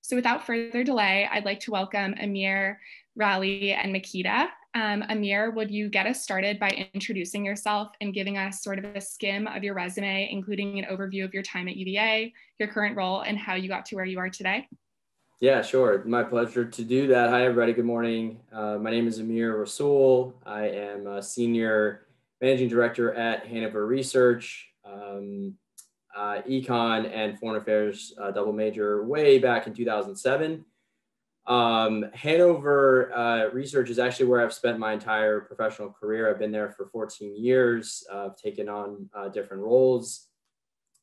So without further delay, I'd like to welcome Amir, Raley, and Makeda. Amir, would you get us started by introducing yourself and giving us sort of a skim of your resume, including an overview of your time at UVA, your current role, and how you got to where you are today? Yeah, sure. My pleasure to do that. Hi, everybody. Good morning. My name is Amir Rasool. I am a senior managing director at Hanover Research, Econ and Foreign Affairs double major way back in 2007. Hanover Research is actually where I've spent my entire professional career. I've been there for 14 years. I've taken on different roles,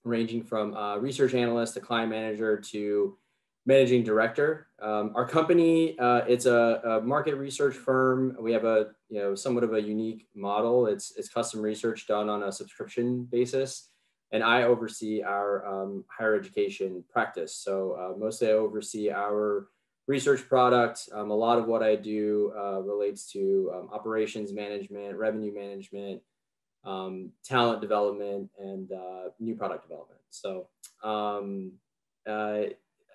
ranging from research analyst to client manager to managing director. Our company, it's a market research firm. We have a somewhat of a unique model. It's custom research done on a subscription basis, and I oversee our higher education practice. So mostly I oversee our research product. A lot of what I do relates to operations management, revenue management, talent development, and new product development. So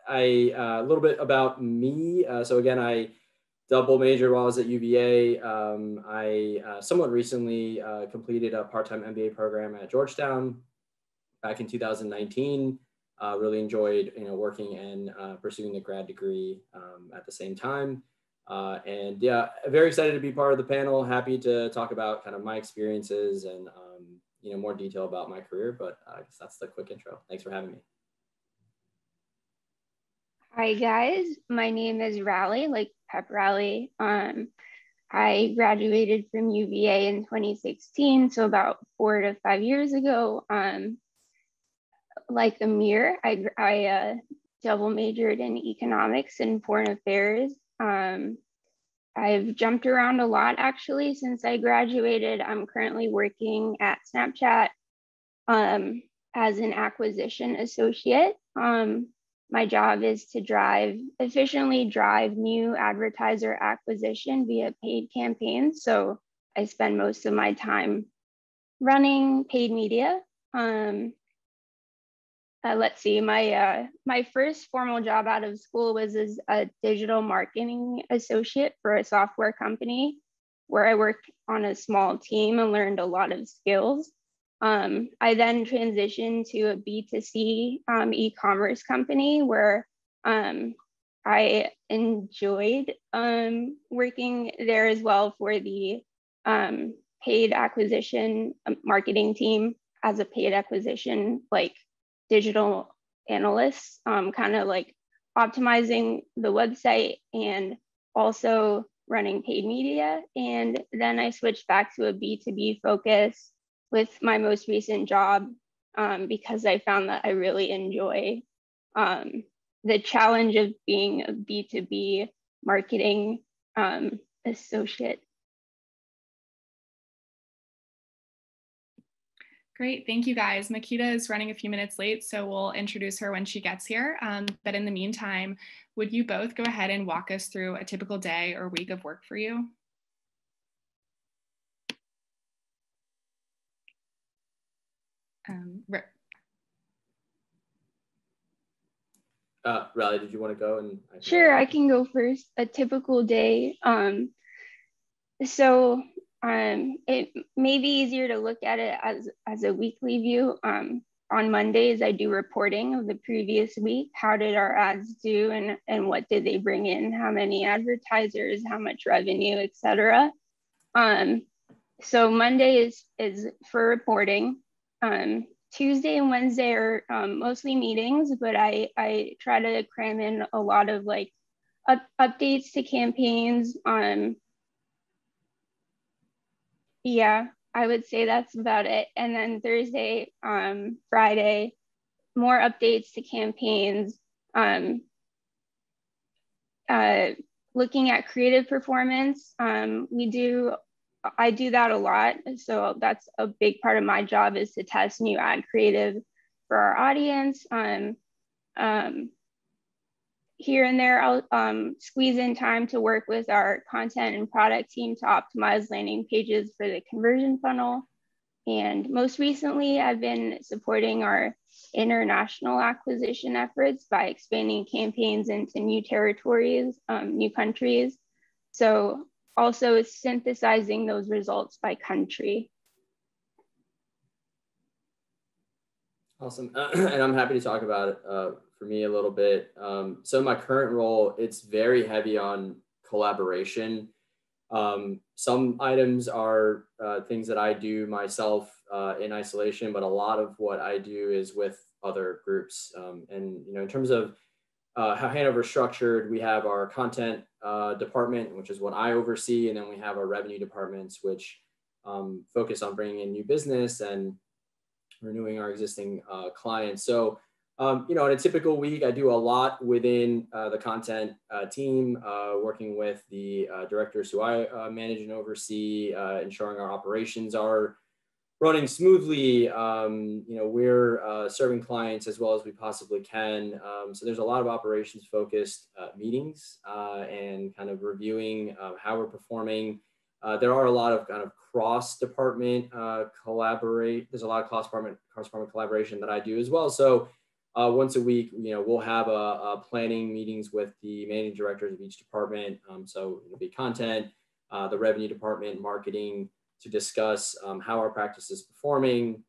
a little bit about me. So again, I double major while I was at UVA. I somewhat recently completed a part-time MBA program at Georgetown back in 2019. Really enjoyed working and pursuing the grad degree at the same time. And yeah, very excited to be part of the panel. Happy to talk about kind of my experiences and more detail about my career. But I guess that's the quick intro. Thanks for having me. Hi guys, my name is Raley, like Pep Rally. I graduated from UVA in 2016, so about 4 to 5 years ago. Like Amir, I double majored in economics and foreign affairs. I've jumped around a lot actually since I graduated. I'm currently working at Snapchat as an acquisition associate. My job is to efficiently drive new advertiser acquisition via paid campaigns. So I spend most of my time running paid media. Let's see, my first formal job out of school was as a digital marketing associate for a software company where I worked on a small team and learned a lot of skills. I then transitioned to a B2C e-commerce company where I enjoyed working there as well for the paid acquisition marketing team as a paid acquisition, like digital analyst, kind of like optimizing the website and also running paid media. And then I switched back to a B2B focus with my most recent job because I found that I really enjoy the challenge of being a B2B marketing associate. Great, thank you guys. Makeda is running a few minutes late, so we'll introduce her when she gets here. But in the meantime, would you both go ahead and walk us through a typical day or week of work for you? Raley, did you want to go? Sure, I can go first. A typical day. It may be easier to look at it as a weekly view. On Mondays, I do reporting of the previous week. How did our ads do and what did they bring in? How many advertisers, how much revenue, etc. So Monday is for reporting. Tuesday and Wednesday are mostly meetings, but I try to cram in a lot of like updates to campaigns. Yeah, I would say that's about it. And then Thursday, Friday, more updates to campaigns, looking at creative performance. I do that a lot. So that's a big part of my job is to test new ad creative for our audience. Here and there, I'll squeeze in time to work with our content and product team to optimize landing pages for the conversion funnel. And most recently, I've been supporting our international acquisition efforts by expanding campaigns into new territories, new countries. So also synthesizing those results by country. Awesome. And I'm happy to talk about it for me a little bit. So my current role, it's very heavy on collaboration. Some items are things that I do myself in isolation, but a lot of what I do is with other groups. And in terms of how Hanover is structured, we have our content department, which is what I oversee, and then we have our revenue departments, which focus on bringing in new business and renewing our existing clients. So, in a typical week, I do a lot within the content team, working with the directors who I manage and oversee, ensuring our operations are running smoothly. We're serving clients as well as we possibly can. So there's a lot of operations focused meetings and kind of reviewing how we're performing. There are a lot of kind of cross-department There's a lot of cross-department collaboration that I do as well. So once a week, we'll have a planning meetings with the managing directors of each department. So it'll be content, the revenue department, marketing, to discuss how our practice is performing,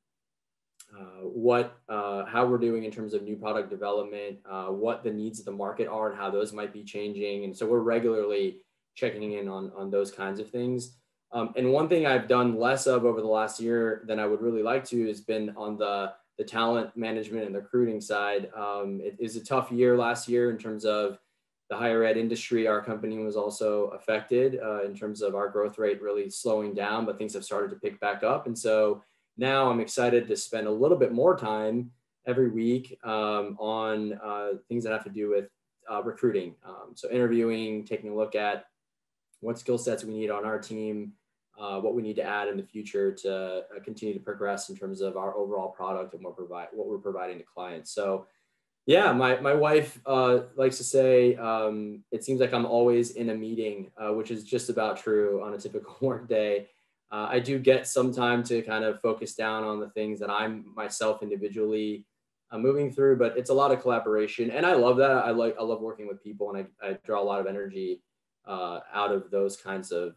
how we're doing in terms of new product development, what the needs of the market are and how those might be changing. And so we're regularly checking in on those kinds of things. And one thing I've done less of over the last year than I would really like to has been on the talent management and the recruiting side. It is a tough year last year in terms of the higher ed industry. Our company was also affected in terms of our growth rate really slowing down, but things have started to pick back up. And so now I'm excited to spend a little bit more time every week on things that have to do with recruiting. So interviewing, taking a look at what skill sets we need on our team, what we need to add in the future to continue to progress in terms of our overall product and what we're providing to clients. So yeah, my wife likes to say, it seems like I'm always in a meeting, which is just about true on a typical work day. I do get some time to kind of focus down on the things that I'm myself individually moving through, but it's a lot of collaboration. And I love that. I love working with people, and I draw a lot of energy out of those kinds of,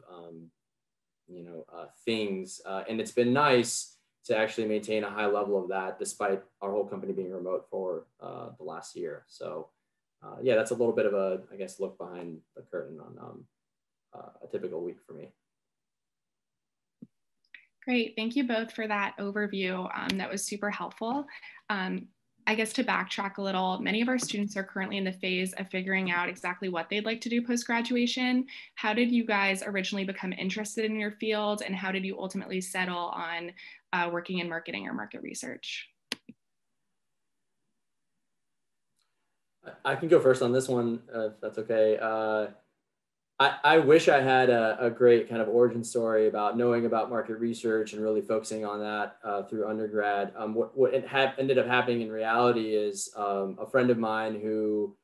things. And it's been nice to actually maintain a high level of that despite our whole company being remote for the last year. So yeah, that's a little bit of a, I guess, look behind the curtain on a typical week for me. Great, thank you both for that overview. That was super helpful. I guess to backtrack a little, many of our students are currently in the phase of figuring out exactly what they'd like to do post-graduation. How did you guys originally become interested in your field, and how did you ultimately settle on working in marketing or market research? I can go first on this one, if that's okay. I wish I had a great kind of origin story about knowing about market research and really focusing on that through undergrad. What ended up happening in reality is a friend of mine who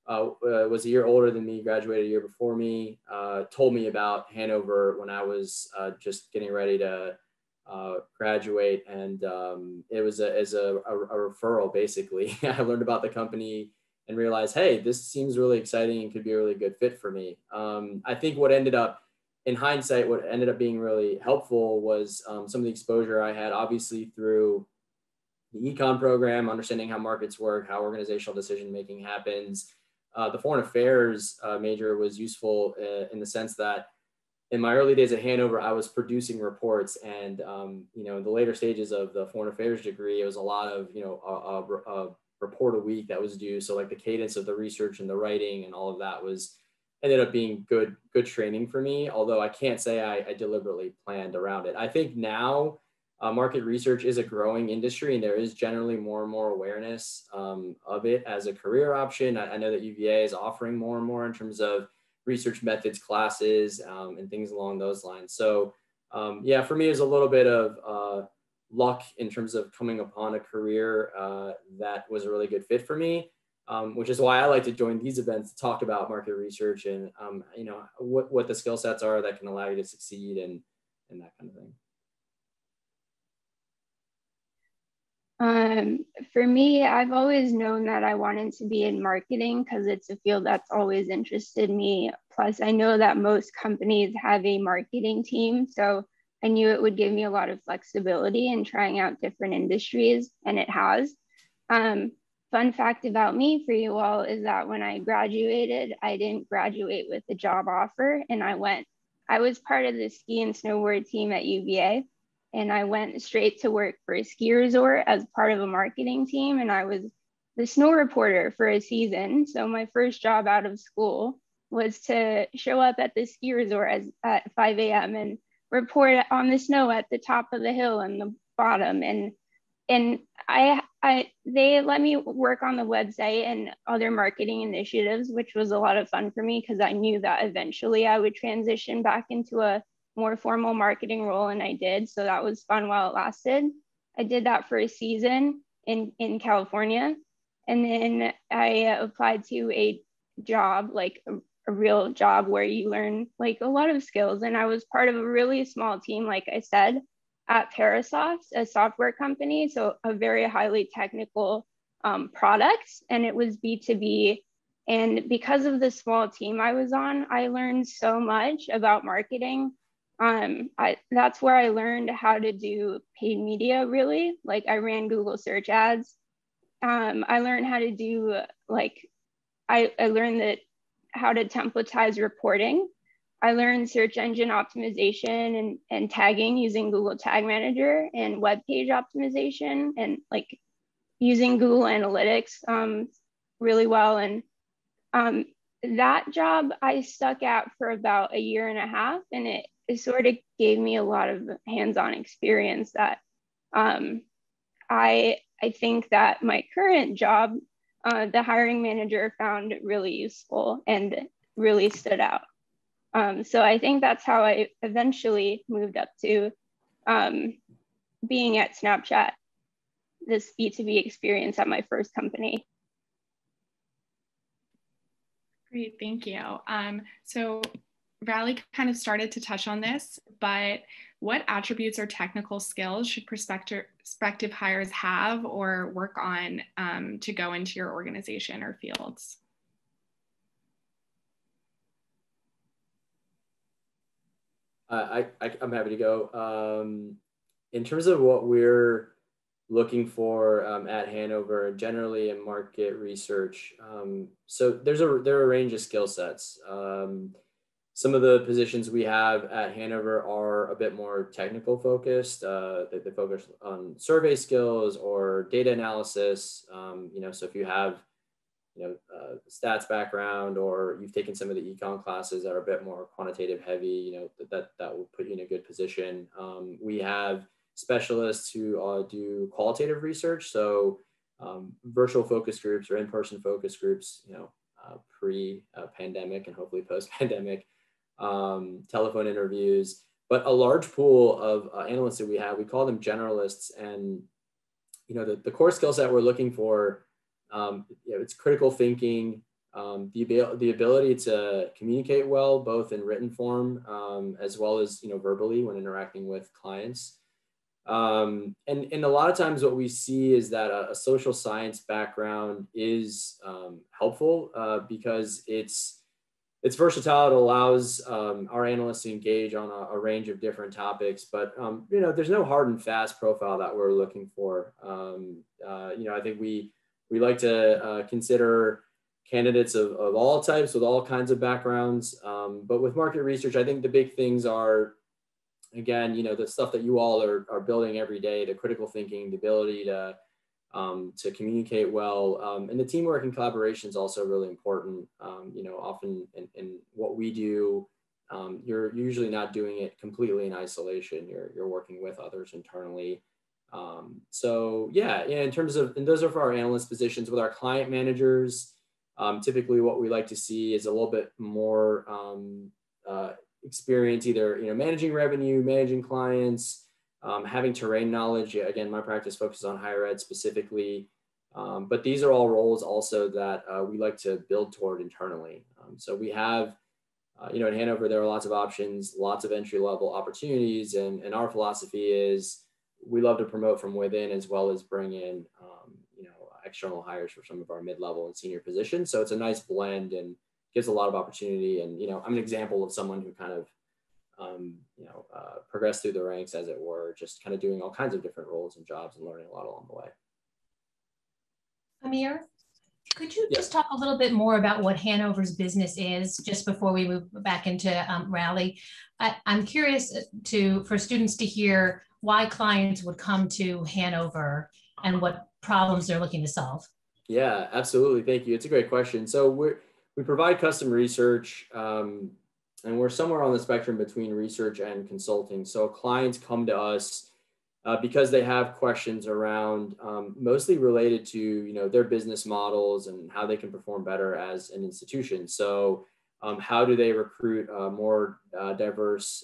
was a year older than me, graduated a year before me, told me about Hanover when I was just getting ready to graduate. And it was as a referral, basically. I learned about the company and realized, hey, this seems really exciting and could be a really good fit for me. I think what ended up, in hindsight, what ended up being really helpful was some of the exposure I had, obviously, through the Econ program, understanding how markets work, how organizational decision-making happens. The foreign affairs major was useful in the sense that in my early days at Hanover, I was producing reports, and in the later stages of the foreign affairs degree, it was a lot of a report a week that was due. So like the cadence of the research and the writing and all of that ended up being good training for me. Although I can't say I deliberately planned around it. I think now market research is a growing industry, and there is generally more and more awareness of it as a career option. I know that UVA is offering more and more in terms of research methods classes and things along those lines. So yeah, for me, it was a little bit of luck in terms of coming upon a career that was a really good fit for me, which is why I like to join these events to talk about market research and what the skill sets are that can allow you to succeed and that kind of thing. For me, I've always known that I wanted to be in marketing because it's a field that's always interested me. Plus, I know that most companies have a marketing team. So I knew it would give me a lot of flexibility in trying out different industries, and it has. Fun fact about me for you all is that when I graduated, I didn't graduate with a job offer, and I was part of the ski and snowboard team at UVA. And I went straight to work for a ski resort as part of a marketing team. And I was the snow reporter for a season. So my first job out of school was to show up at the ski resort at 5 a.m. and report on the snow at the top of the hill and the bottom. And they let me work on the website and other marketing initiatives, which was a lot of fun for me because I knew that eventually I would transition back into a more formal marketing role, and I did. So that was fun while it lasted. I did that for a season in California. And then I applied to a job, like a real job where you learn like a lot of skills. And I was part of a really small team, like I said, at Parasoft, a software company. So a very highly technical product, and it was B2B. And because of the small team I was on, I learned so much about marketing. That's where I learned how to do paid media, really. Like I ran Google search ads. I learned how to do I learned that how to templatize reporting. I learned search engine optimization and tagging using Google Tag Manager and web page optimization and like using Google Analytics really well. And that job I stuck at for about a year and a half, and it sort of gave me a lot of hands-on experience that I think that my current job, the hiring manager found really useful and really stood out. So I think that's how I eventually moved up to being at Snapchat, this B2B experience at my first company. Great, thank you. So Raley kind of started to touch on this, but what attributes or technical skills should prospective hires have or work on to go into your organization or fields? I'm happy to go. In terms of what we're looking for at Hanover and generally in market research, so there are a range of skill sets. Some of the positions we have at Hanover are a bit more technical focused. They focus on survey skills or data analysis. So if you have stats background, or you've taken some of the econ classes that are a bit more quantitative heavy, that will put you in a good position. We have specialists who do qualitative research, so virtual focus groups or in-person focus groups, pre-pandemic and hopefully post-pandemic, telephone interviews, but a large pool of analysts that we call them generalists. And the core skill set we're looking for, it's critical thinking, the ability to communicate well, both in written form as well as verbally when interacting with clients. And a lot of times what we see is that a social science background is helpful because it's versatile. It allows our analysts to engage on a range of different topics, but there's no hard and fast profile that we're looking for. I think we like to consider candidates of all types with all kinds of backgrounds. But with market research, I think the big things are, again, the stuff that you all are building every day, the critical thinking, the ability to communicate well, and the teamwork and collaboration is also really important. Often in what we do, you're usually not doing it completely in isolation. You're working with others internally. So in terms of, and those are for our analyst positions. With our client managers, typically what we like to see is a little bit more experience, either managing revenue, managing clients, having terrain knowledge. Again, my practice focuses on higher ed specifically, but these are all roles also that we like to build toward internally. So we have, at Hanover, there are lots of options, lots of entry-level opportunities, and our philosophy is we love to promote from within as well as bring in, external hires for some of our mid-level and senior positions. So it's a nice blend and gives a lot of opportunity. And, I'm an example of someone who kind of, progressed through the ranks, as it were, just kind of doing all kinds of different roles and jobs and learning a lot along the way. Amir, could you just talk a little bit more about what Hanover's business is, just before we move back into Raley? I'm curious for students to hear why clients would come to Hanover and what problems they're looking to solve. Yeah, absolutely. Thank you. It's a great question. So we provide custom research, and we're somewhere on the spectrum between research and consulting. So clients come to us because they have questions around, mostly related to their business models and how they can perform better as an institution. So how do they recruit a more diverse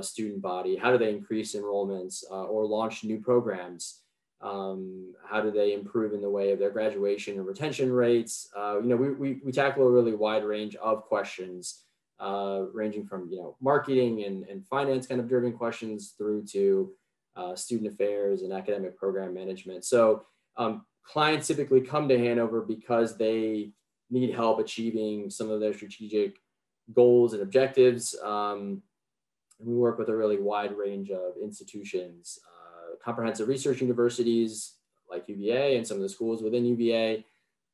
student body? How do they increase enrollments or launch new programs? How do they improve in the way of their graduation and retention rates? We tackle a really wide range of questions, ranging from marketing and finance kind of driven questions through to student affairs and academic program management. So clients typically come to Hanover because they need help achieving some of their strategic goals and objectives. We work with a really wide range of institutions, comprehensive research universities like UVA and some of the schools within UVA,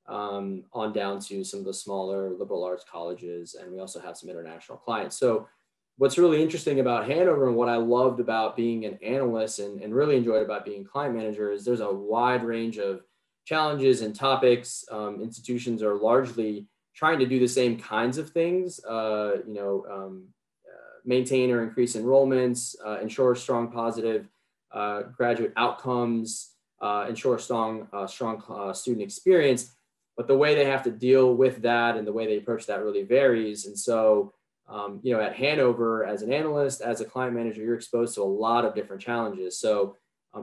on down to some of the smaller liberal arts colleges. And we also have some international clients. So what's really interesting about Hanover and what I loved about being an analyst and really enjoyed about being client manager is there's a wide range of challenges and topics. Institutions are largely trying to do the same kinds of things, maintain or increase enrollments, ensure strong positive graduate outcomes, ensure strong student experience. But the way they have to deal with that and the way they approach that really varies. And so, at Hanover, as an analyst, as a client manager, you're exposed to a lot of different challenges. So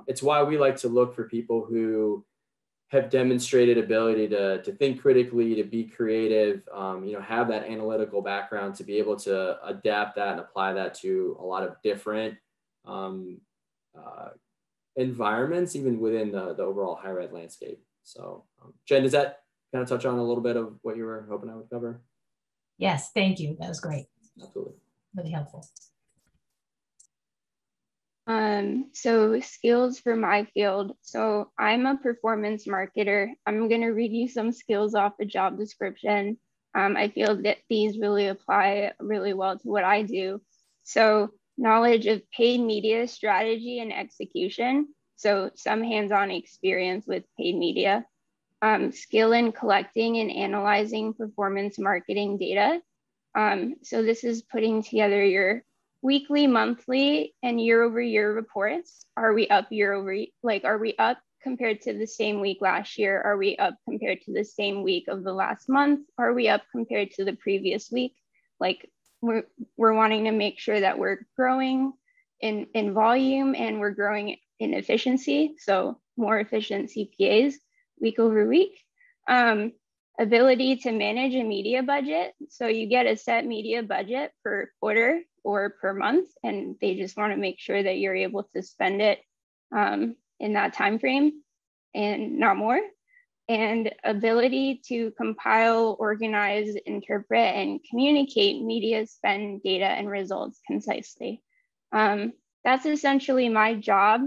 it's why we like to look for people who have demonstrated ability to think critically, to be creative, have that analytical background to be able to adapt that and apply that to a lot of different environments, even within the overall higher ed landscape. So Jen, does that kind of touch on a little bit of what you were hoping I would cover? Yes, thank you. That was great. Absolutely. Really helpful. So skills for my field. So I'm a performance marketer. I'm going to read you some skills off the job description. I feel that these really apply really well to what I do. So knowledge of paid media strategy and execution. So some hands-on experience with paid media. Skill in collecting and analyzing performance marketing data. So this is putting together your weekly, monthly, and year-over-year reports. Are we up are we up compared to the same week last year? Are we up compared to the same week of the last month? Are we up compared to the previous week? Like we're wanting to make sure that we're growing in volume and we're growing in efficiency. So more efficient CPAs week over week. Ability to manage a media budget. So you get a set media budget per quarter or per month, and they just want to make sure that you're able to spend it in that time frame and not more. And ability to compile, organize, interpret, and communicate media spend data and results concisely. That's essentially my job.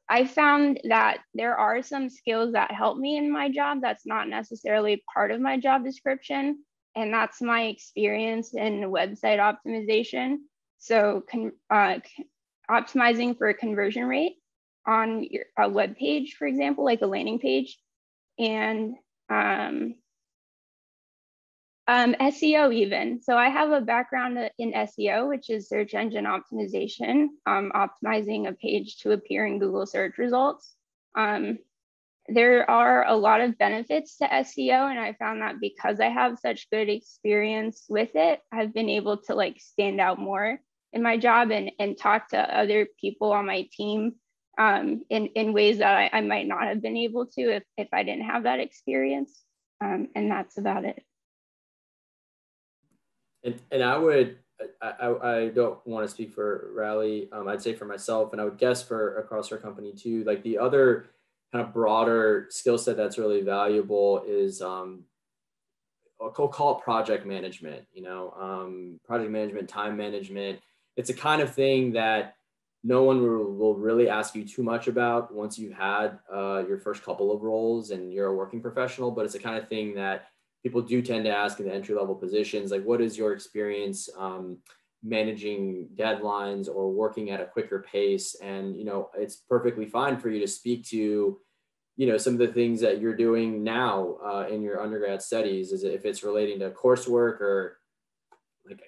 I found that there are some skills that help me in my job that's not necessarily part of my job description. And that's my experience in website optimization. So optimizing for a conversion rate on a web page, for example, like a landing page, and SEO even. So I have a background in SEO, which is search engine optimization, optimizing a page to appear in Google search results. There are a lot of benefits to SEO, and I found that because I have such good experience with it, I've been able to stand out more in my job and talk to other people on my team in ways that I might not have been able to if I didn't have that experience. And that's about it. And I would I don't want to speak for Raley. I'd say for myself, and I would guess for across our company too. Like the other kind of broader skill set that's really valuable is I'll call it project management. Project management, time management. It's a kind of thing that no one will really ask you too much about once you've had your first couple of roles and you're a working professional. But it's the kind of thing that people do tend to ask in the entry-level positions, like, what is your experience managing deadlines or working at a quicker pace? And, it's perfectly fine for you to speak to, some of the things that you're doing now in your undergrad studies, is if it's relating to coursework or,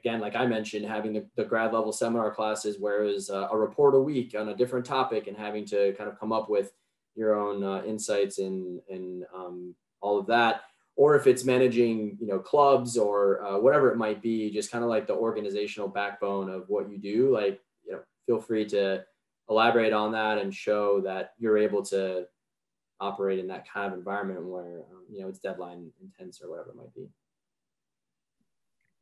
like I mentioned, having the grad level seminar classes where it was a report a week on a different topic and having to kind of come up with your own insights and all of that. Or if it's managing, clubs or whatever it might be, just kind of like the organizational backbone of what you do, feel free to elaborate on that and show that you're able to operate in that kind of environment where, it's deadline intense or whatever it might be.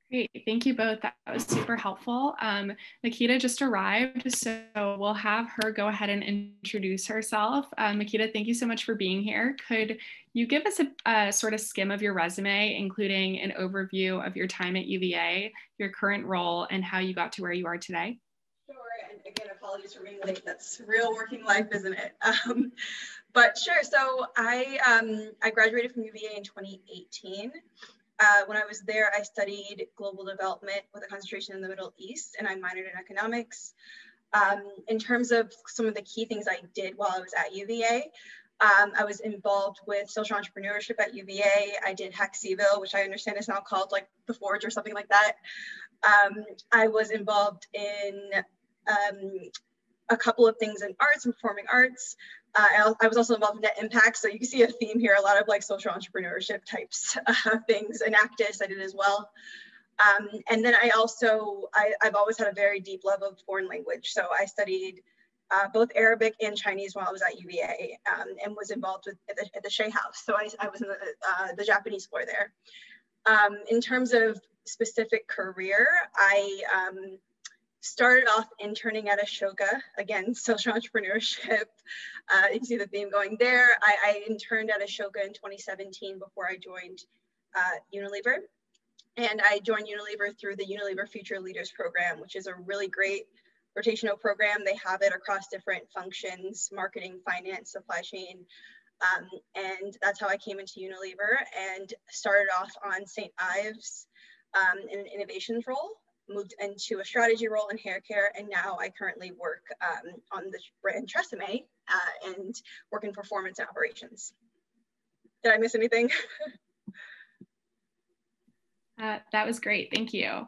Great, thank you both. That was super helpful. Makeda just arrived, so we'll have her go ahead and introduce herself. Makeda, thank you so much for being here. Could you give us a sort of skim of your resume, including an overview of your time at UVA, your current role, and how you got to where you are today? Sure, and again, apologies for being late. That's real working life, isn't it? But sure, so I graduated from UVA in 2018. When I was there, I studied global development with a concentration in the Middle East, and I minored in economics. In terms of some of the key things I did while I was at UVA, I was involved with social entrepreneurship at UVA. I did Hackseaville, which I understand is now called like The Forge or something like that. I was involved in a couple of things in arts and performing arts. I was also involved in net impact. So you can see a theme here, a lot of like social entrepreneurship types things. And Actis I did as well. And then I've always had a very deep love of foreign language. So I studied both Arabic and Chinese while I was at UVA and was involved with at the Shea House. So I was in the Japanese floor there. In terms of specific career, I started off interning at Ashoka, again, social entrepreneurship. You can see the theme going there. I interned at Ashoka in 2017 before I joined Unilever. And I joined Unilever through the Unilever Future Leaders Program, which is a really great rotational program. They have it across different functions, marketing, finance, supply chain. And that's how I came into Unilever and started off on St. Ives in an innovations role, moved into a strategy role in hair care, and now I currently work on the brand Tresemme and work in performance and operations. Did I miss anything? That was great, thank you.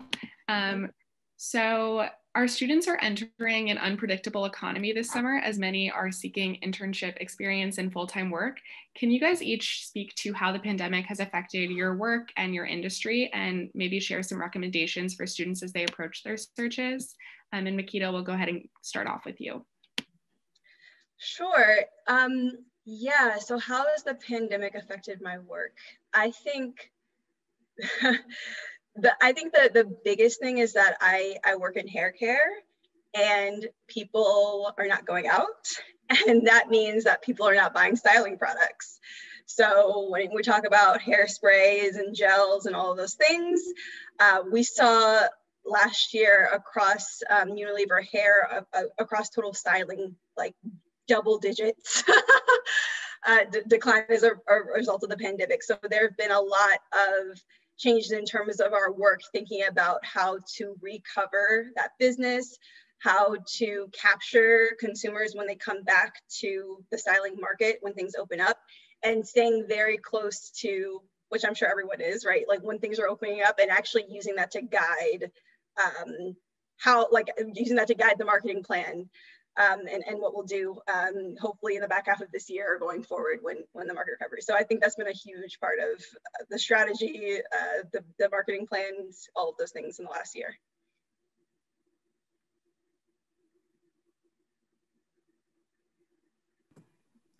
So our students are entering an unpredictable economy this summer, as many are seeking internship experience and full-time work. Can you guys each speak to how the pandemic has affected your work and your industry, and maybe share some recommendations for students as they approach their searches? And Makeda, we'll go ahead and start off with you. Sure. Yeah, so how has the pandemic affected my work? I think the biggest thing is that I work in hair care and people are not going out, and that means that people are not buying styling products. So when we talk about hairsprays and gels and all of those things, we saw last year across Unilever hair, across total styling, like double digits decline as a result of the pandemic. So there have been a lot of changes in terms of our work, thinking about how to recover that business, how to capture consumers when they come back to the styling market, when things open up, and staying very close to, which I'm sure everyone is, right? Like when things are opening up, and actually using that to guide using that to guide the marketing plan. And what we'll do hopefully in the back half of this year or going forward when the market recovers. So I think that's been a huge part of the strategy, the marketing plans, all of those things in the last year.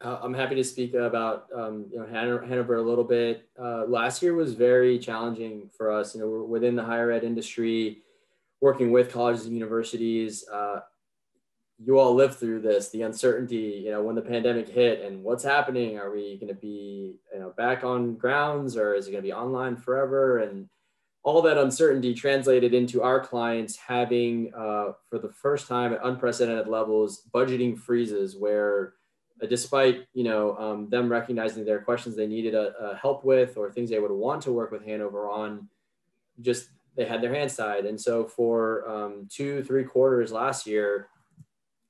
I'm happy to speak about Hanover a little bit. Last year was very challenging for us. We're within the higher ed industry. working with colleges and universities. You all lived through this, the uncertainty, when the pandemic hit and what's happening. Are we going to be, back on grounds, or is it going to be online forever? And all that uncertainty translated into our clients having, for the first time at unprecedented levels, budgeting freezes where, despite them recognizing there are questions they needed help with, or things they would want to work with Hanover on, just they had their hands tied. And so for 2-3 quarters last year,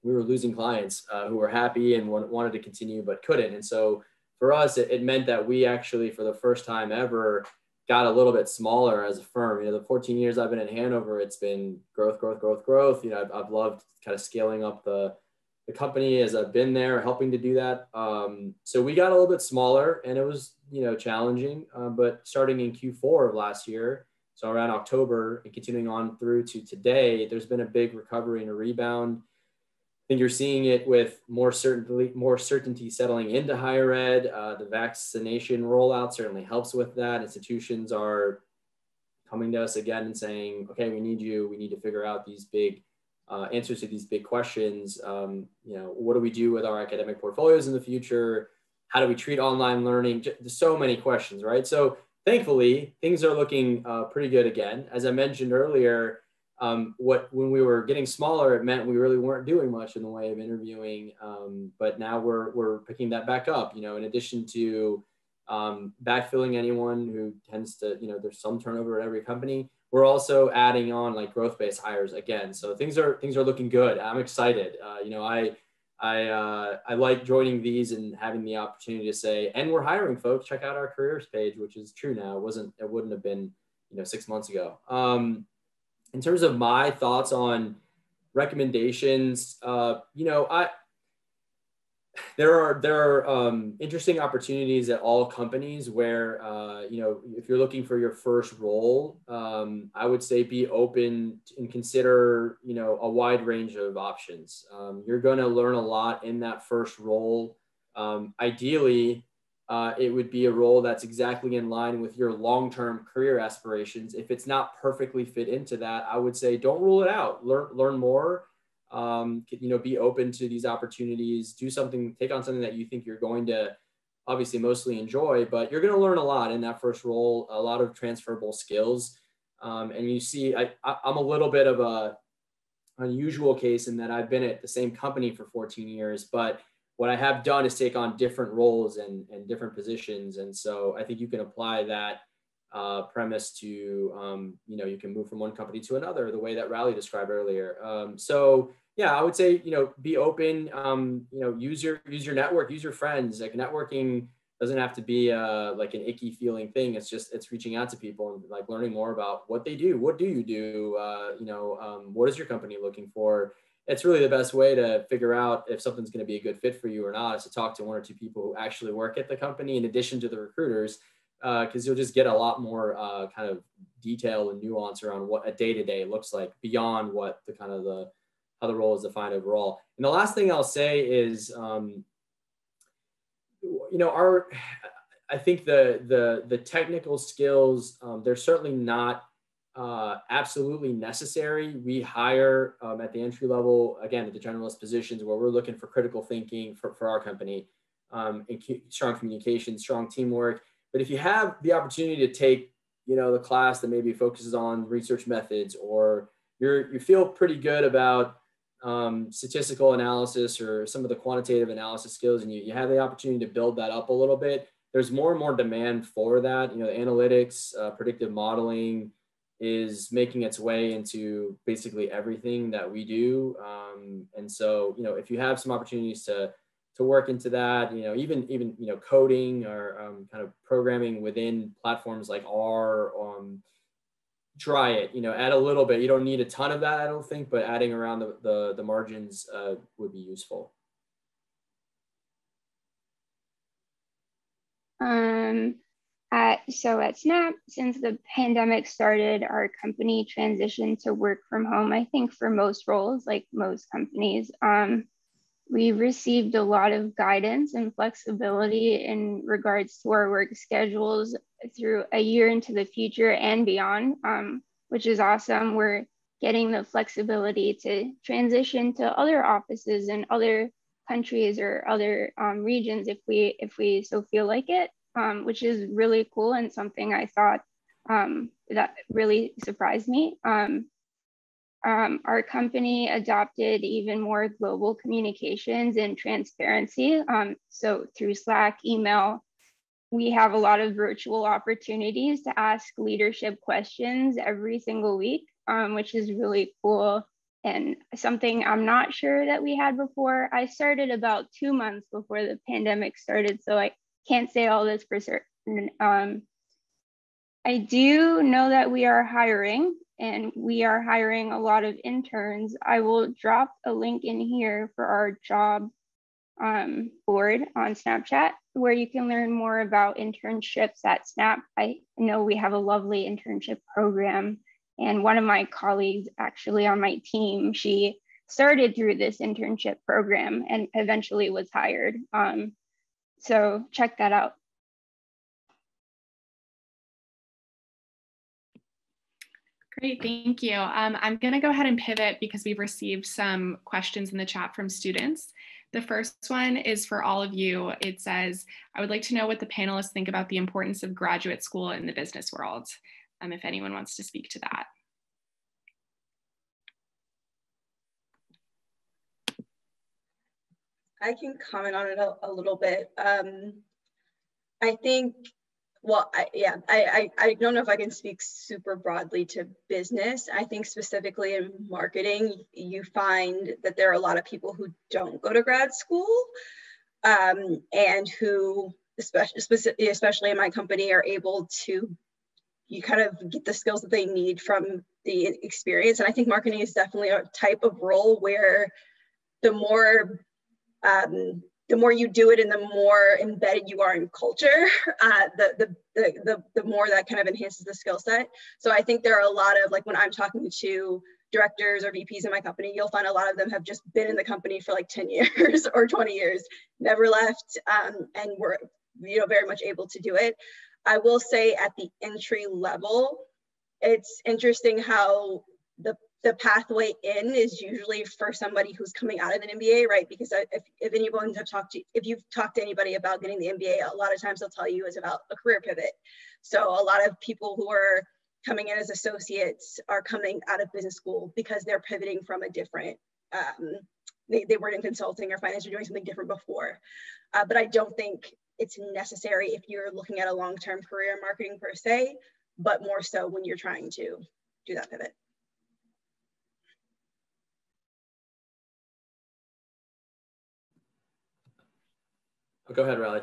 we were losing clients who were happy and wanted to continue but couldn't. And so for us, it meant that we actually, for the first time ever, got a little bit smaller as a firm. The 14 years I've been at Hanover, it's been growth. I've loved kind of scaling up the company as I've been there, helping to do that. So we got a little bit smaller, and it was, challenging, but starting in Q4 of last year, so around October and continuing on through to today, there's been a big recovery and a rebound. I think you're seeing it with more certainty settling into higher ed. The vaccination rollout certainly helps with that. Institutions are coming to us again and saying, okay, we need you. We need to figure out these big answers to these big questions. What do we do with our academic portfolios in the future? How do we treat online learning? There's so many questions, right? So thankfully, things are looking pretty good again. As I mentioned earlier, when we were getting smaller, it meant we really weren't doing much in the way of interviewing. But now we're picking that back up, in addition to backfilling anyone who tends to, there's some turnover at every company. We're also adding on like growth-based hires again. So things are looking good. I'm excited. I like joining these and having the opportunity to say, and we're hiring folks, check out our careers page, which is true now. It wouldn't have been, 6 months ago. In terms of my thoughts on recommendations, there are interesting opportunities at all companies where, if you're looking for your first role, I would say be open and consider, a wide range of options. You're going to learn a lot in that first role. Ideally, it would be a role that's exactly in line with your long-term career aspirations. If it's not perfectly fit into that, I would say don't rule it out. Learn more. Be open to these opportunities. Take on something that you think you're going to obviously mostly enjoy, but you're going to learn a lot in that first role. A lot of transferable skills. And you see, I'm a little bit of a unusual case in that I've been at the same company for 14 years, but what I have done is take on different roles and different positions. And so I think you can apply that premise to, you can move from one company to another, the way that Raley described earlier. So yeah, I would say, be open, use your network, use your friends. Like networking doesn't have to be like an icky feeling thing. It's reaching out to people and like learning more about what they do. What do you do? What is your company looking for? It's really the best way to figure out if something's going to be a good fit for you or not, is to talk to one or two people who actually work at the company in addition to the recruiters, because you'll just get a lot more kind of detail and nuance around what a day-to-day looks like beyond what how the role is defined overall. And the last thing I'll say is, I think the technical skills, they're certainly not absolutely necessary. We hire at the entry level, again, at the generalist positions where we're looking for critical thinking for our company, and strong communication, strong teamwork. But if you have the opportunity to take, the class that maybe focuses on research methods, or you feel pretty good about statistical analysis or some of the quantitative analysis skills, and you have the opportunity to build that up a little bit, there's more and more demand for that. Analytics, predictive modeling is making its way into basically everything that we do. And so, if you have some opportunities to work into that, even coding or kind of programming within platforms like R, try it, add a little bit. You don't need a ton of that, I don't think, but adding around the margins would be useful. So at Snap, since the pandemic started, our company transitioned to work from home. I think for most roles, like most companies, we received a lot of guidance and flexibility in regards to our work schedules through a year into the future and beyond, which is awesome. We're getting the flexibility to transition to other offices in other countries or other regions if we so feel like it, which is really cool and something I thought that really surprised me. Our company adopted even more global communications and transparency. So through Slack, email, we have a lot of virtual opportunities to ask leadership questions every single week, which is really cool and something I'm not sure that we had before. I started about 2 months before the pandemic started, so I can't say all this for certain. I do know that we are hiring, and we are hiring a lot of interns. I will drop a link in here for our job board on Snapchat, where you can learn more about internships at Snap. I know we have a lovely internship program, and one of my colleagues actually on my team, she started through this internship program and eventually was hired. So check that out. Great, thank you. I'm going to go ahead and pivot because we've received some questions in the chat from students. The first one is for all of you. It says, I would like to know what the panelists think about the importance of graduate school in the business world. If anyone wants to speak to that. I can comment on it a little bit. I think, well, I don't know if I can speak super broadly to business. I think specifically in marketing, you find that there are a lot of people who don't go to grad school and who, especially in my company, are able to kind of get the skills that they need from the experience. And I think marketing is definitely a type of role where the more you do it and the more embedded you are in culture, the more that kind of enhances the skill set. So I think there are a lot of, like when I'm talking to directors or VPs in my company, you'll find a lot of them have just been in the company for like 10 years or 20 years, never left, and were very much able to do it. I will say at the entry level, it's interesting how the pathway in is usually for somebody who's coming out of an MBA, right? Because if you've talked to anybody about getting the MBA, a lot of times they'll tell you it's about a career pivot. So a lot of people who are coming in as associates are coming out of business school because they're pivoting from a different, they weren't in consulting or finance or doing something different before. But I don't think it's necessary if you're looking at a long-term career in marketing per se, but more so when you're trying to do that pivot. Go ahead, Raley.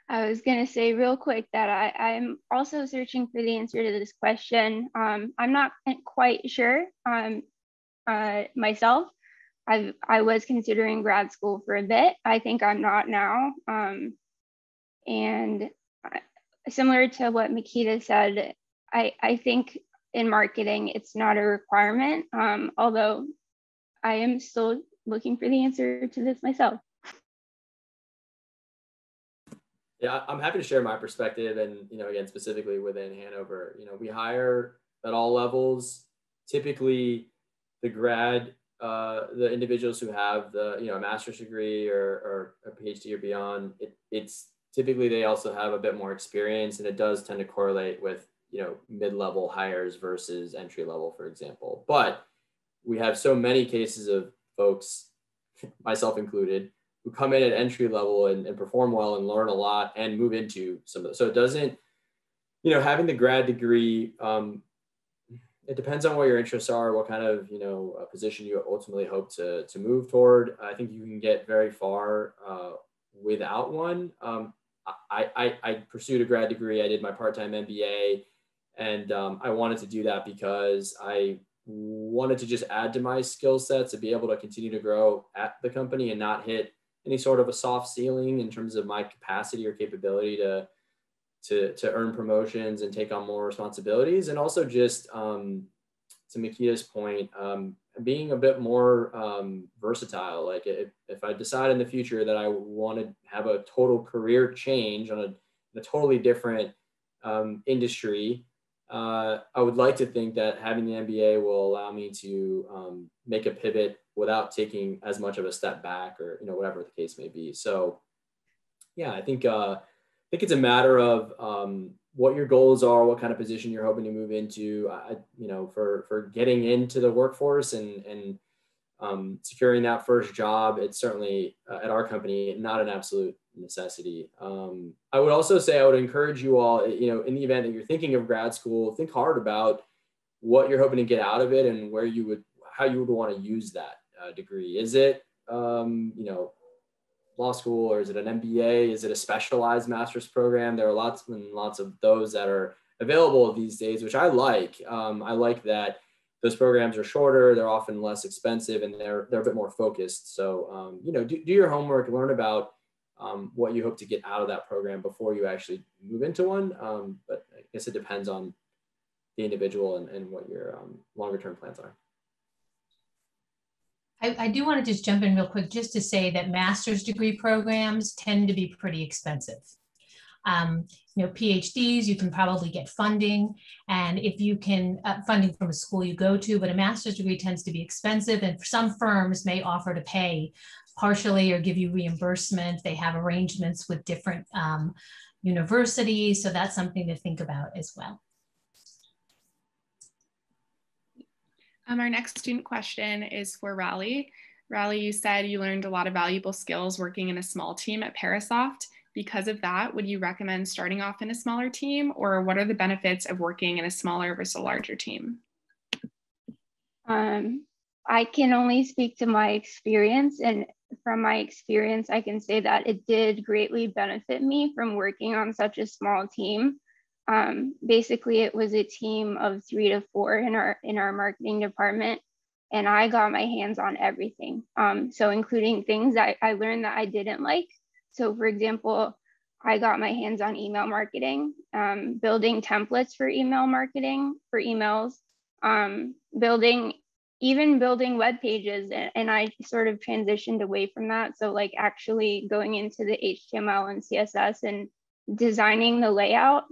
I was going to say real quick that I'm also searching for the answer to this question. I'm not quite sure myself. I was considering grad school for a bit. I think I'm not now. And similar to what Makeda said, I think in marketing, it's not a requirement, although I am still looking for the answer to this myself. Yeah, I'm happy to share my perspective, and again, specifically within Hanover, we hire at all levels. Typically, the individuals who have a master's degree or a PhD or beyond, it's typically they also have a bit more experience, and it does tend to correlate with mid-level hires versus entry level, for example. But we have so many cases of folks, myself included, who come in at entry level and perform well and learn a lot and move into some of those. So it doesn't, having the grad degree, it depends on what your interests are, what kind of, position you ultimately hope to move toward. I think you can get very far without one. I pursued a grad degree. I did my part-time MBA, and I wanted to do that because I wanted to just add to my skill set to be able to continue to grow at the company and not hit any sort of a soft ceiling in terms of my capacity or capability to earn promotions and take on more responsibilities. And also just to Makeda's point, being a bit more versatile. Like if I decide in the future that I want to have a total career change on a totally different industry, I would like to think that having the MBA will allow me to make a pivot without taking as much of a step back, or whatever the case may be. So yeah, I think it's a matter of what your goals are, what kind of position you're hoping to move into. For getting into the workforce and securing that first job, it's certainly at our company not an absolute necessity. I would also say I would encourage you all, in the event that you're thinking of grad school, think hard about what you're hoping to get out of it and how you would want to use that degree. Is it law school, or is it an MBA? Is it a specialized master's program? There are lots and lots of those that are available these days, which I like. I like that those programs are shorter, they're often less expensive, and they're a bit more focused. So, do your homework, learn about what you hope to get out of that program before you actually move into one. But I guess it depends on the individual and what your longer term plans are. I do want to just jump in real quick just to say that master's degree programs tend to be pretty expensive. PhDs, you can probably get funding, and if you can, funding from a school you go to, but a master's degree tends to be expensive, and some firms may offer to pay partially or give you reimbursement. They have arrangements with different universities, so that's something to think about as well. Our next student question is for Raley. Raley, you said you learned a lot of valuable skills working in a small team at Parasoft. Because of that, would you recommend starting off in a smaller team, or what are the benefits of working in a smaller versus a larger team? I can only speak to my experience, and from my experience, I can say that it did greatly benefit me from working on such a small team. Basically, it was a team of 3 to 4 in our marketing department, and I got my hands on everything. So including things that I learned that I didn't like. So for example, I got my hands on email marketing, building templates for email marketing, for emails, building web pages. And I sort of transitioned away from that. So like actually going into the HTML and CSS and designing the layout.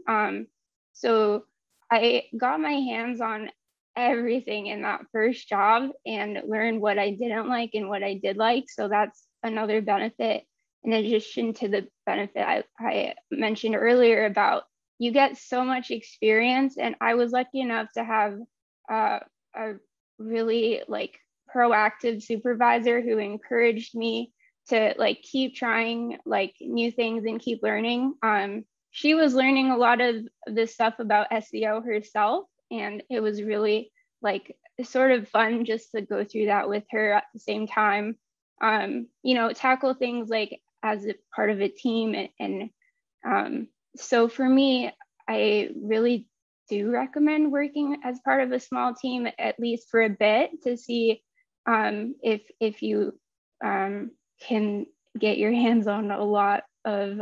So I got my hands on everything in that first job and learned what I didn't like and what I did like. So that's another benefit, in addition to the benefit I mentioned earlier about you get so much experience. And I was lucky enough to have a really proactive supervisor who encouraged me to keep trying new things and keep learning. She was learning a lot of this stuff about SEO herself, and it was really sort of fun just to go through that with her at the same time. Tackle things as a part of a team. And so for me, I really do recommend working as part of a small team, at least for a bit, to see if you can get your hands on a lot of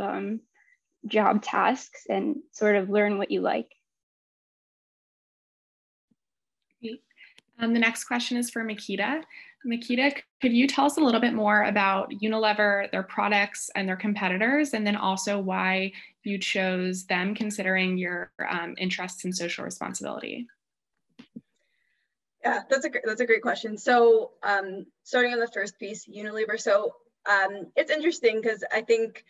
job tasks and sort of learn what you like. Great. The next question is for Makeda. Makeda, could you tell us a little bit more about Unilever, their products, and their competitors, and then also why you chose them considering your interests in social responsibility? Yeah, that's a great question. So starting on the first piece, Unilever. So it's interesting because I think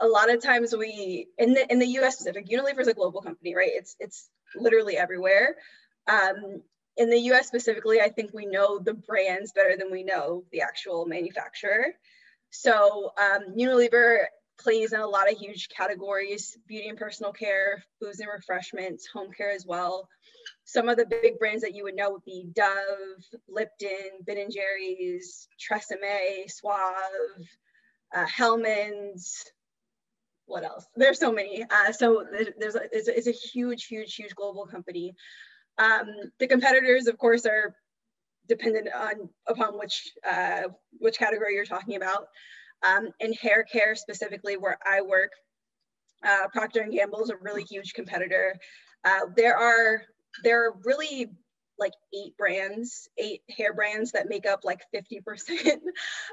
a lot of times in the US specific, Unilever is a global company, right? It's literally everywhere. In the US specifically, I think we know the brands better than we know the actual manufacturer. So Unilever plays in a lot of huge categories: beauty and personal care, foods and refreshments, home care as well. Some of the big brands that you would know would be Dove, Lipton, Ben & Jerry's, Tresemme, Suave, Hellmann's. What else? There's so many. So it's a huge global company. The competitors, of course, are dependent upon which category you're talking about. In hair care specifically, where I work, Procter & Gamble is a really huge competitor. There are really 8 hair brands that make up 50%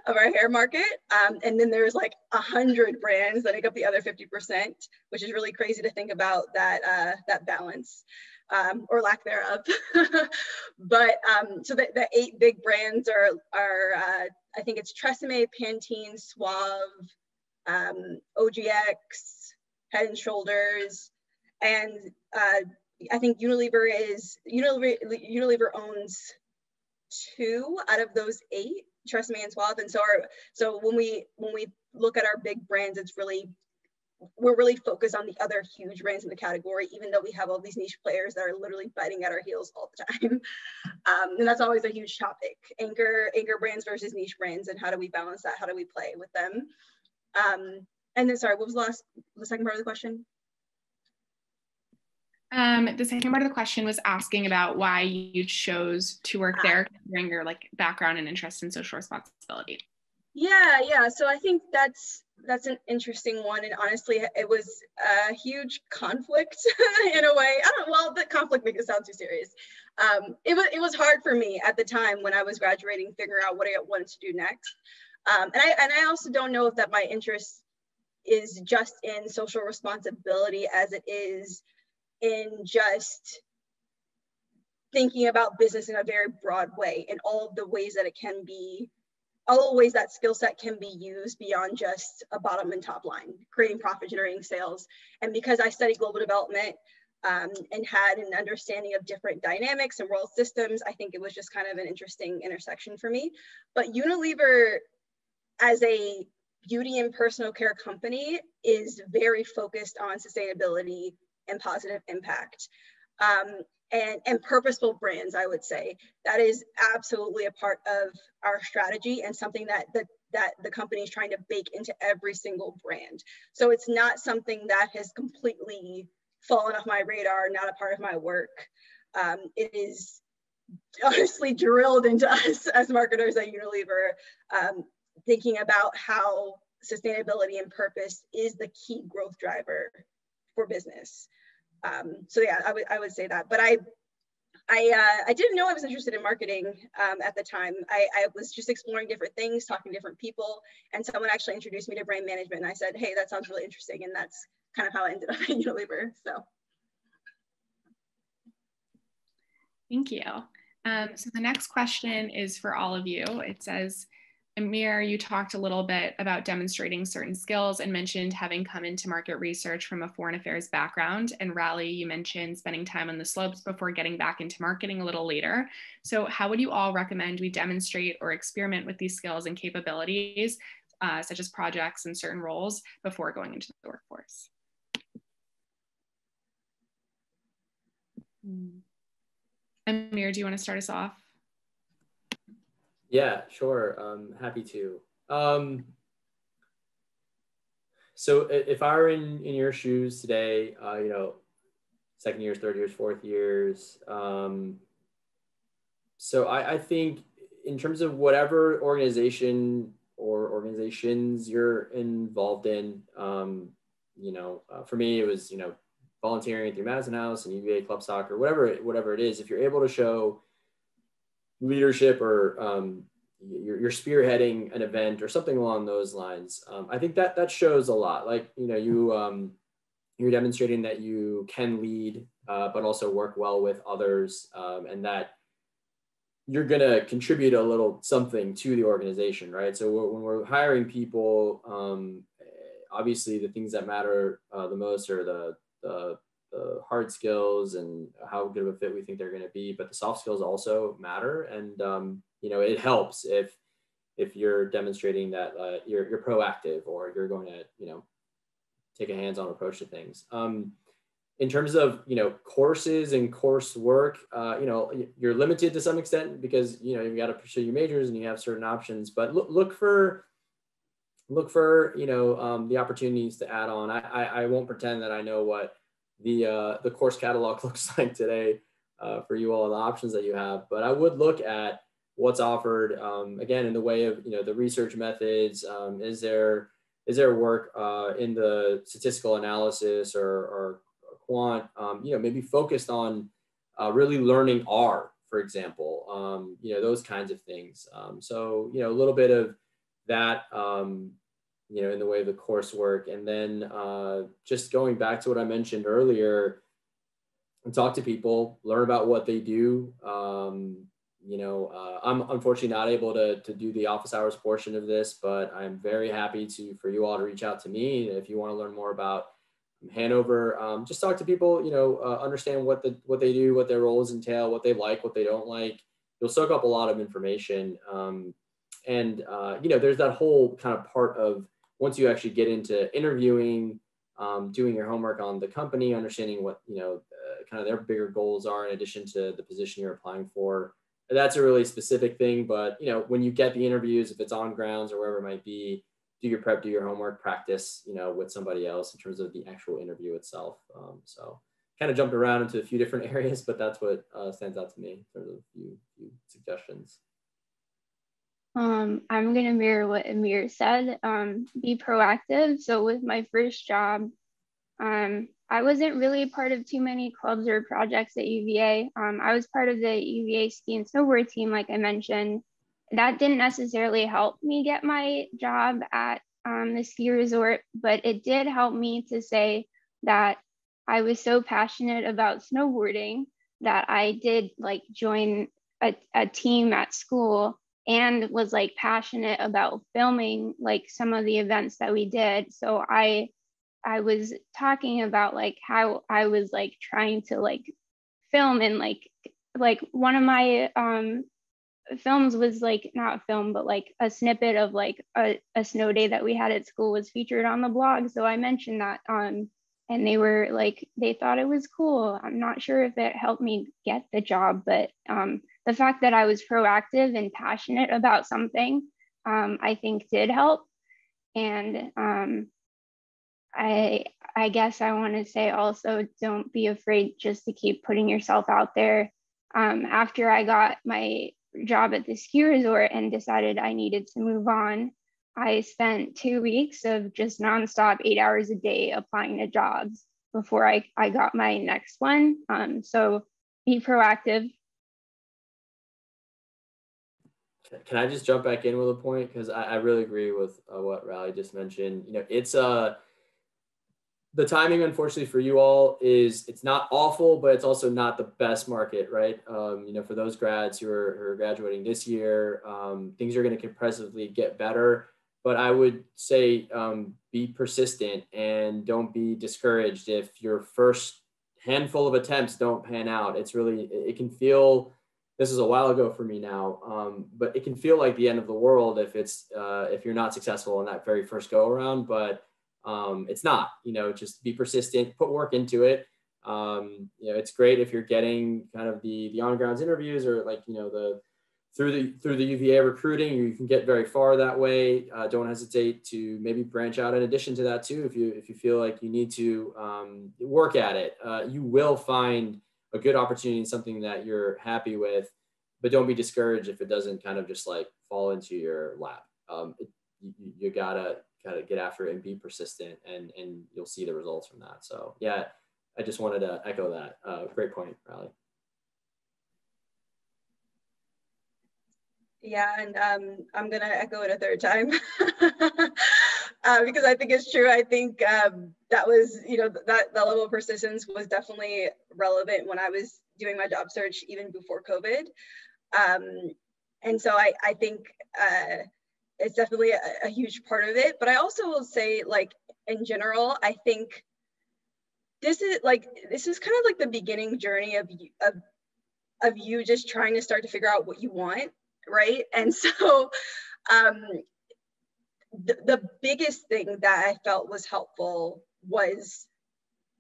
of our hair market. And then there's 100 brands that make up the other 50%, which is really crazy to think about that balance. or lack thereof. But so the 8 big brands are I think it's Tresemme, Pantene, Suave, OGX, Head and Shoulders, and I think Unilever owns 2 out of those 8, Tresemme and Suave. And so when we look at our big brands, we're really focused on the other huge brands in the category, even though we have all these niche players that are literally biting at our heels all the time. And that's always a huge topic. Anchor brands versus niche brands, and how do we balance that? How do we play with them? And then, sorry, what was the second part of the question? The second part of the question was asking about why you chose to work there, considering your background and interest in social responsibility. Yeah. So I think that's an interesting one, and honestly, it was a huge conflict in a way. Well, the conflict makes it sound too serious. It was hard for me at the time when I was graduating, figuring out what I wanted to do next. And I also don't know if that my interest is just in social responsibility as it is in just thinking about business in a very broad way, and all of the ways that all the ways that skill set can be used beyond just a bottom and top line, creating profit generating sales. And because I studied global development and had an understanding of different dynamics and world systems, I think it was just kind of an interesting intersection for me. But Unilever, as a beauty and personal care company, is very focused on sustainability and positive impact. And purposeful brands, I would say. That is absolutely a part of our strategy, and something that the company is trying to bake into every single brand. So it's not something that has completely fallen off my radar, not a part of my work. It is honestly drilled into us as marketers at Unilever, thinking about how sustainability and purpose is the key growth driver for business. So yeah, I would say that. But I didn't know I was interested in marketing at the time. I was just exploring different things, talking to different people, and someone actually introduced me to brand management. And I said, hey, that sounds really interesting, and that's kind of how I ended up at Unilever. So. Thank you. So the next question is for all of you. It says, Amir, you talked a little bit about demonstrating certain skills and mentioned having come into market research from a foreign affairs background. And Raley, you mentioned spending time on the slopes before getting back into marketing a little later. So how would you all recommend we demonstrate or experiment with these skills and capabilities, such as projects and certain roles, before going into the workforce? Amir, do you want to start us off? Yeah, sure. Happy to. So if I were in your shoes today, second years, third years, fourth years. So I think in terms of whatever organization or organizations you're involved in, for me, it was, volunteering through Madison House and UVA Club Soccer, whatever it is. If you're able to show leadership or you're spearheading an event or something along those lines, I think that shows a lot. Like, you're demonstrating that you can lead, but also work well with others, and that you're going to contribute a little something to the organization, right? So when we're hiring people, obviously the things that matter the most are the hard skills and how good of a fit we think they're going to be, but the soft skills also matter. And it helps if you're demonstrating that you're proactive, or you're going to take a hands-on approach to things. In terms of courses and coursework, you're limited to some extent because you've got to pursue your majors and you have certain options. But look for the opportunities to add on. I won't pretend that I know what the course catalog looks like today for you all, and the options that you have, but I would look at what's offered, again, in the way of the research methods. Is there work in the statistical analysis or quant, maybe focused on really learning R, for example, those kinds of things. So a little bit of that, in the way of the coursework. And then just going back to what I mentioned earlier, and talk to people, learn about what they do. I'm unfortunately not able to do the office hours portion of this, but I'm very happy for you all to reach out to me if you want to learn more about Hanover. Just talk to people, understand what they do, what their roles entail, what they like, what they don't like. You'll soak up a lot of information. There's that whole kind of part of once you actually get into interviewing, doing your homework on the company, understanding what, kind of their bigger goals are in addition to the position you're applying for. That's a really specific thing, but when you get the interviews, if it's on grounds or wherever it might be, do your prep, do your homework, practice, with somebody else in terms of the actual interview itself. So kind of jumped around into a few different areas, but that's what stands out to me in terms of a few suggestions. I'm going to mirror what Amir said, be proactive. So with my first job, I wasn't really part of too many clubs or projects at UVA. I was part of the UVA ski and snowboard team, like I mentioned. That didn't necessarily help me get my job at the ski resort, but it did help me to say that I was so passionate about snowboarding that I did join a team at school and was passionate about filming some of the events that we did. So I was talking about how I was trying to film, and one of my films was not a film, but a snippet of a snow day that we had at school was featured on the blog. So I mentioned that and they were they thought it was cool. I'm not sure if it helped me get the job, but the fact that I was proactive and passionate about something, I think did help. And I guess I want to say also, don't be afraid just to keep putting yourself out there. After I got my job at the ski resort and decided I needed to move on, I spent 2 weeks of just nonstop 8 hours a day applying to jobs before I got my next one. So be proactive. Can I just jump back in with a point? Because I really agree with what Raley just mentioned. It's the timing, unfortunately for you all, it's not awful, but it's also not the best market, right? For those grads who are graduating this year, things are going to compressively get better. But I would say be persistent and don't be discouraged if your first handful of attempts don't pan out. It can feel, this is a while ago for me now, but it can feel like the end of the world if you're not successful in that very first go around. But it's not, just be persistent, put work into it. It's great if you're getting kind of the on grounds interviews or through the UVA recruiting, you can get very far that way. Don't hesitate to maybe branch out in addition to that too. If you feel like you need to work at it, you will find a good opportunity, something that you're happy with, but don't be discouraged if it doesn't kind of just fall into your lap. You gotta get after it and be persistent, and you'll see the results from that. So yeah, I just wanted to echo that. Great point, Raley. Yeah, and I'm gonna echo it a third time because I think it's true. I think that was, that level of persistence was definitely relevant when I was doing my job search even before COVID. And so I think it's definitely a huge part of it. But I also will say, in general, I think this is kind of the beginning journey of you just trying to start to figure out what you want. Right. And so the biggest thing that I felt was helpful was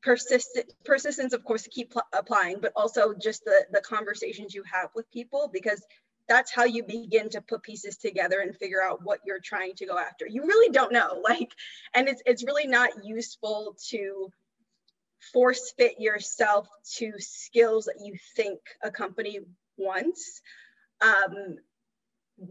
persistence, of course, to keep applying, but also just the conversations you have with people, because that's how you begin to put pieces together and figure out what you're trying to go after. You really don't know, and it's really not useful to force fit yourself to skills that you think a company wants.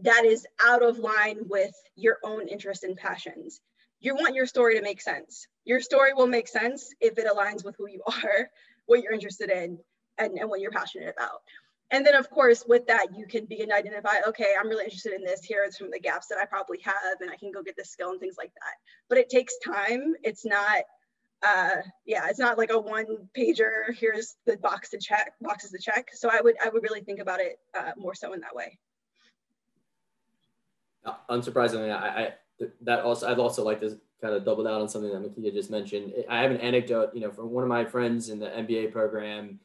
That is out of line with your own interests and passions. You want your story to make sense. Your story will make sense if it aligns with who you are, what you're interested in, and what you're passionate about. And then, of course, with that, you can begin to identify, okay, I'm really interested in this. Here are some of the gaps that I probably have, and I can go get this skill and things like that. But it takes time. It's not Yeah, it's not like a one pager, here's the boxes to check. So I would really think about it more so in that way. Unsurprisingly, I'd also like to kind of double down on something that Makeda just mentioned. I have an anecdote, from one of my friends in the MBA program,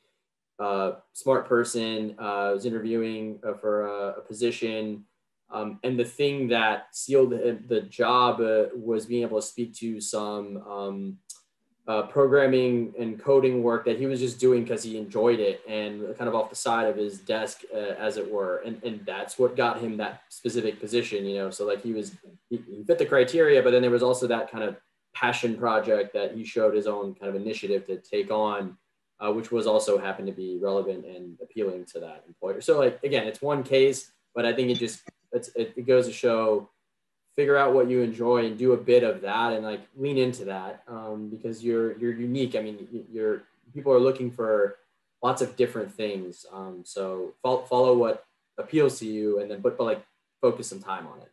smart person, was interviewing for a position. And the thing that sealed the job was being able to speak to some programming and coding work that he was just doing because he enjoyed it and kind of off the side of his desk, as it were. And that's what got him that specific position, So like he fit the criteria, but then there was also that kind of passion project that he showed his own kind of initiative to take on, which was also happened to be relevant and appealing to that employer. So like, again, it's one case, but I think it goes to show, figure out what you enjoy and do a bit of that and like lean into that, because you're unique. I mean, people are looking for lots of different things. So follow what appeals to you, and then but like focus some time on it.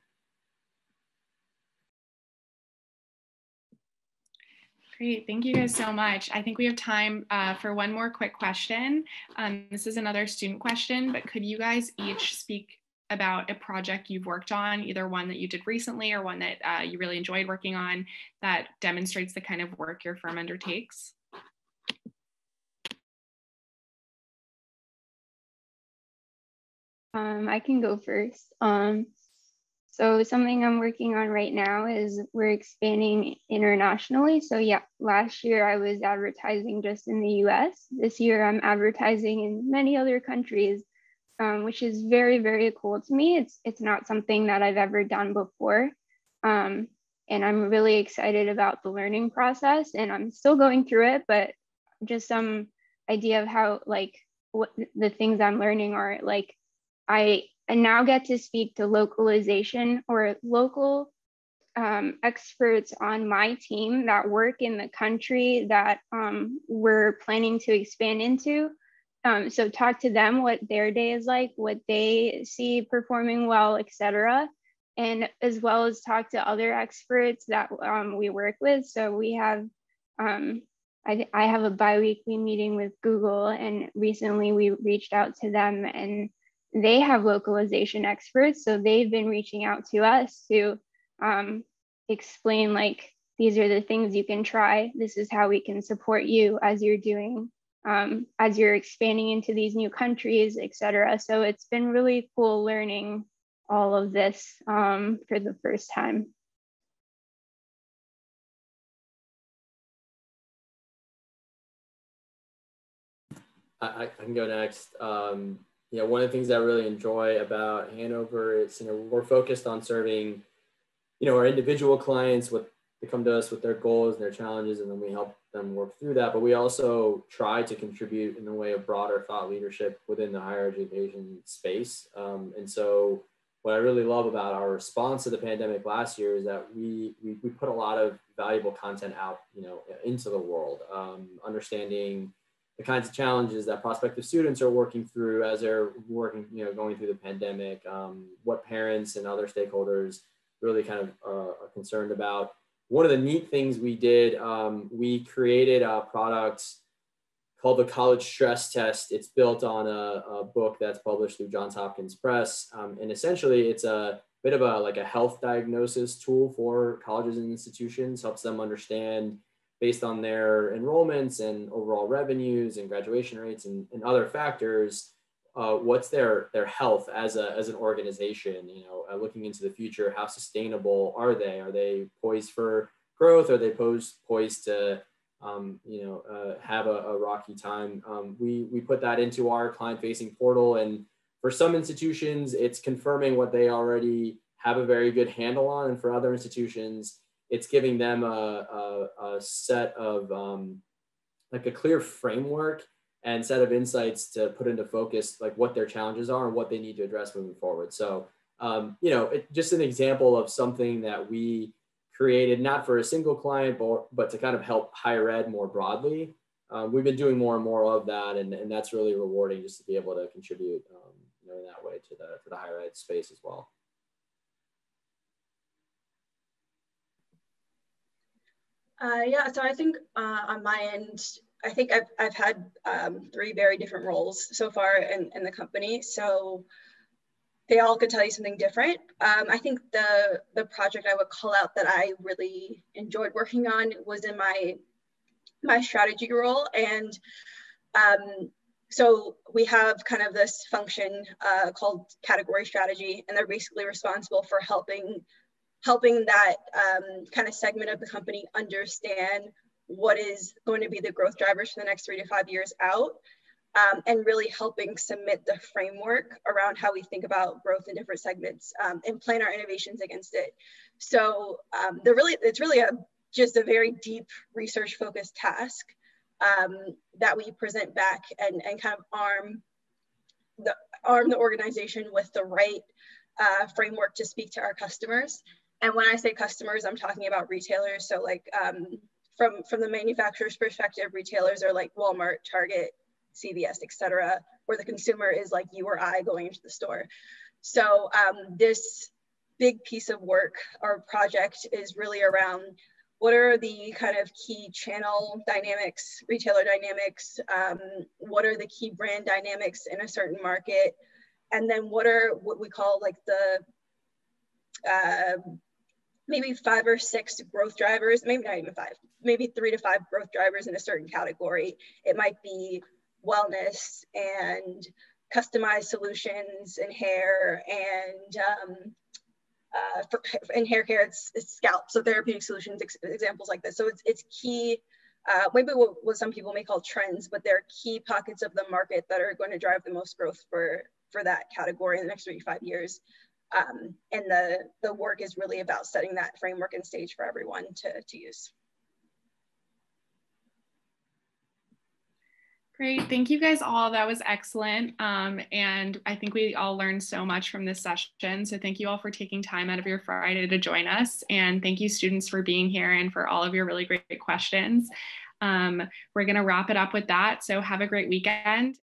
Great, thank you guys so much. I think we have time for one more quick question. This is another student question, but could you guys each speak about a project you've worked on, either one that you did recently or one that you really enjoyed working on, that demonstrates the kind of work your firm undertakes? I can go first. So something I'm working on right now is we're expanding internationally. So yeah, last year I was advertising just in the US. This year I'm advertising in many other countries, which is very, very cool to me. It's not something that I've ever done before. And I'm really excited about the learning process, and I'm still going through it, but just some idea of how, like, what the things I'm learning are. Like, I now get to speak to localization or local experts on my team that work in the country that we're planning to expand into. So talk to them what their day is like, what they see performing well, etc. And as well as talk to other experts that we work with. So we have, I have a bi-weekly meeting with Google, and recently we reached out to them, and they have localization experts. So they've been reaching out to us to explain, like, these are the things you can try. This is how we can support you as you're doing, as you're expanding into these new countries, etc. So it's been really cool learning all of this for the first time. I can go next. One of the things I really enjoy about Hanover is, we're focused on serving, our individual clients they come to us with their goals and their challenges, and then we help them work through that. But we also try to contribute in the way of broader thought leadership within the higher education space. And so what I really love about our response to the pandemic last year is that we put a lot of valuable content out, into the world, understanding the kinds of challenges that prospective students are working through as they're working, going through the pandemic, what parents and other stakeholders really kind of are concerned about. One of the neat things we did, we created a product called the College Stress Test. It's built on a book that's published through Johns Hopkins Press. And essentially it's a bit of a health diagnosis tool for colleges and institutions, helps them understand, based on their enrollments and overall revenues and graduation rates and other factors, what's their health as an organization, looking into the future. How sustainable are they? Are they poised for growth? Are they poised to have a rocky time? We put that into our client-facing portal, and for some institutions, it's confirming what they already have a very good handle on, and for other institutions, it's giving them a set of like a clear framework and set of insights to put into focus, like what their challenges are and what they need to address moving forward. So, just an example of something that we created, not for a single client, but to kind of help higher ed more broadly. We've been doing more and more of that, and that's really rewarding, just to be able to contribute, in that way to the higher ed space as well. Yeah, so I think on my end, I think I've had 3 very different roles so far in the company. So they all could tell you something different. I think the project I would call out that I really enjoyed working on was in my strategy role. And so we have kind of this function called category strategy, and they're basically responsible for helping that kind of segment of the company understand what is going to be the growth drivers for the next 3 to 5 years out, and really helping submit the framework around how we think about growth in different segments and plan our innovations against it. So it's really just a very deep research focused task that we present back and kind of arm the organization with the right framework to speak to our customers. And when I say customers, I'm talking about retailers. So like from the manufacturer's perspective, retailers are like Walmart, Target, CVS, et cetera, where the consumer is like you or I going into the store. So this big piece of work or project is really around what are the kind of key channel dynamics, retailer dynamics, what are the key brand dynamics in a certain market, and then what are what we call like the maybe 5 or 6 growth drivers, maybe not even 5, maybe 3 to 5 growth drivers in a certain category. It might be wellness and customized solutions in hair, and in hair care, it's scalp, so therapeutic solutions, examples like this. So it's key, maybe what some people may call trends, but they're key pockets of the market that are going to drive the most growth for that category in the next 3 to 5 years. And the work is really about setting that framework and stage for everyone to use. Great, thank you guys all. That was excellent. And I think we all learned so much from this session. So thank you all for taking time out of your Friday to join us. And thank you students for being here and for all of your really great questions. We're gonna wrap it up with that. So have a great weekend.